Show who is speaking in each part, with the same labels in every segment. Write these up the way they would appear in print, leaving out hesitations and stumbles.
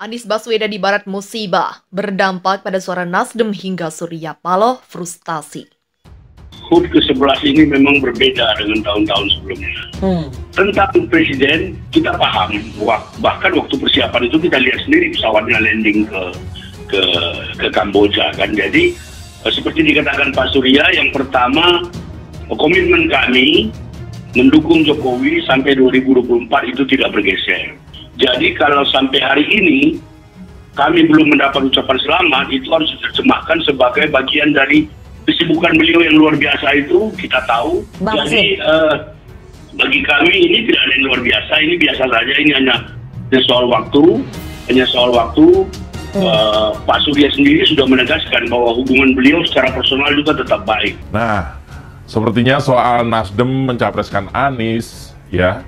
Speaker 1: Anies Baswedan di barat musibah, berdampak pada suara Nasdem hingga Surya Paloh frustasi.
Speaker 2: HUT ke-11 ini memang berbeda dengan tahun-tahun sebelumnya. Tentang Presiden, kita paham. Bahkan waktu persiapan itu kita lihat sendiri pesawatnya landing ke Kamboja kan. Jadi seperti dikatakan Pak Surya, yang pertama komitmen kami mendukung Jokowi sampai 2024 itu tidak bergeser. Jadi kalau sampai hari ini kami belum mendapat ucapan selamat, itu harus diterjemahkan sebagai bagian dari kesibukan beliau yang luar biasa itu, kita tahu. Jadi bagi kami ini tidak ada yang luar biasa, ini biasa saja, ini hanya soal waktu. Pak Surya sendiri sudah menegaskan bahwa hubungan beliau secara personal juga tetap baik.
Speaker 3: Nah, sepertinya soal Nasdem mencapreskan Anies, ya.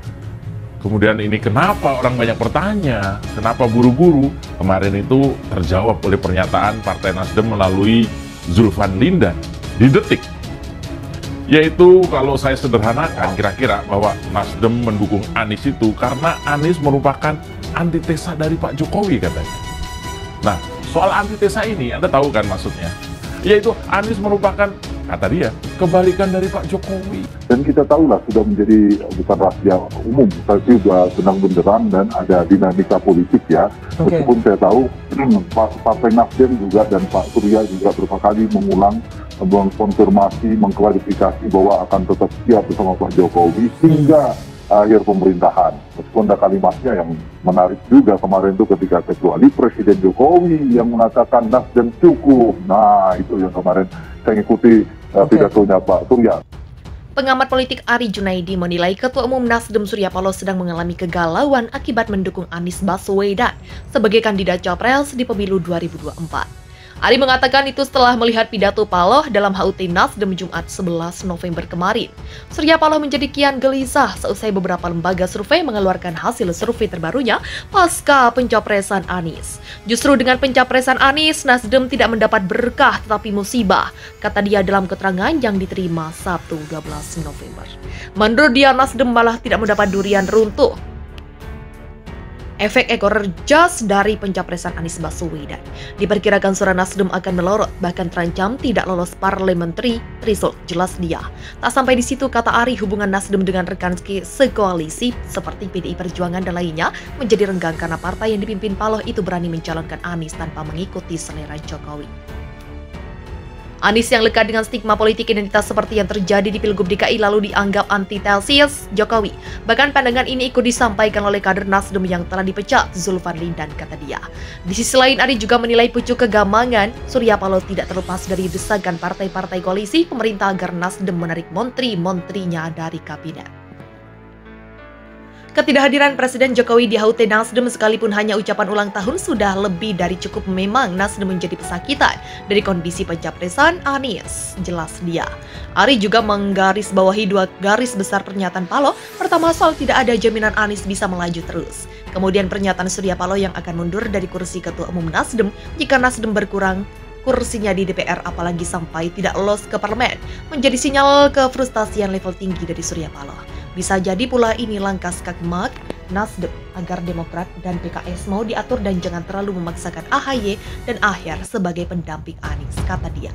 Speaker 3: Kemudian ini kenapa orang banyak bertanya, kenapa buru-buru? Kemarin itu terjawab oleh pernyataan Partai Nasdem melalui Zulfan Lindan di Detik. Yaitu kalau saya sederhanakan kira-kira bahwa Nasdem mendukung Anies itu karena Anies merupakan antitesa dari Pak Jokowi katanya. Nah, soal antitesa ini Anda tahu kan maksudnya? Yaitu Anies merupakan, kata dia, kebalikan dari Pak Jokowi.
Speaker 4: Dan kita tahulah sudah menjadi bukan rahasia umum, tapi sudah benang benderang dan ada dinamika politik ya. Meskipun saya tahu Partai Nasdem juga dan Pak Surya juga beberapa kali mengulang, mengkonfirmasi, mengklarifikasi bahwa akan tetap siap bersama Pak Jokowi hingga akhir pemerintahan. Meskipun ada kalimatnya yang menarik juga kemarin itu ketika kecuali Presiden Jokowi yang mengatakan Nasdem cukup. Nah, itu yang kemarin saya ikuti pidatonya Pak Surya.
Speaker 1: Pengamat politik Ari Junaidi menilai Ketua Umum Nasdem Surya Paloh sedang mengalami kegalauan akibat mendukung Anies Baswedan sebagai kandidat capres di pemilu 2024. Ari mengatakan itu setelah melihat pidato Paloh dalam HUT Nasdem Jumat 11 November kemarin. Surya Paloh menjadi kian gelisah seusai beberapa lembaga survei mengeluarkan hasil survei terbarunya pasca pencapresan Anies. Justru dengan pencapresan Anies, Nasdem tidak mendapat berkah tetapi musibah, kata dia dalam keterangan yang diterima Sabtu 12 November. Menurut dia, Nasdem malah tidak mendapat durian runtuh. Efek ekor jas dari pencapresan Anies Baswedan. Diperkirakan suara Nasdem akan melorot, bahkan terancam tidak lolos parliamentary result, jelas dia. Tak sampai di situ, kata Ari, hubungan Nasdem dengan rekan sekoalisi seperti PDI Perjuangan dan lainnya menjadi renggang karena partai yang dipimpin Paloh itu berani mencalonkan Anies tanpa mengikuti selera Jokowi. Anies yang lekat dengan stigma politik identitas seperti yang terjadi di Pilgub DKI lalu dianggap antitesis Jokowi. Bahkan pandangan ini ikut disampaikan oleh kader Nasdem yang telah dipecat, Zulfan Lindan, kata dia. Di sisi lain, Ari juga menilai pucuk kegamangan Surya Paloh tidak terlepas dari desakan partai-partai koalisi pemerintah agar Nasdem menarik menteri-menterinya dari kabinet. Ketidakhadiran Presiden Jokowi di HUT Nasdem sekalipun hanya ucapan ulang tahun sudah lebih dari cukup. Memang Nasdem menjadi pesakitan dari kondisi pencapresan Anies, jelas dia. Ari juga menggarisbawahi dua garis besar pernyataan Paloh. Pertama, soal tidak ada jaminan Anies bisa melaju terus. Kemudian pernyataan Surya Paloh yang akan mundur dari kursi Ketua Umum Nasdem jika Nasdem berkurang kursinya di DPR apalagi sampai tidak lolos ke parlemen, menjadi sinyal kefrustasian level tinggi dari Surya Paloh. Bisa jadi pula ini langkah skakmat Nasdem agar Demokrat dan PKS mau diatur dan jangan terlalu memaksakan AHY dan Aher sebagai pendamping Anies, kata dia.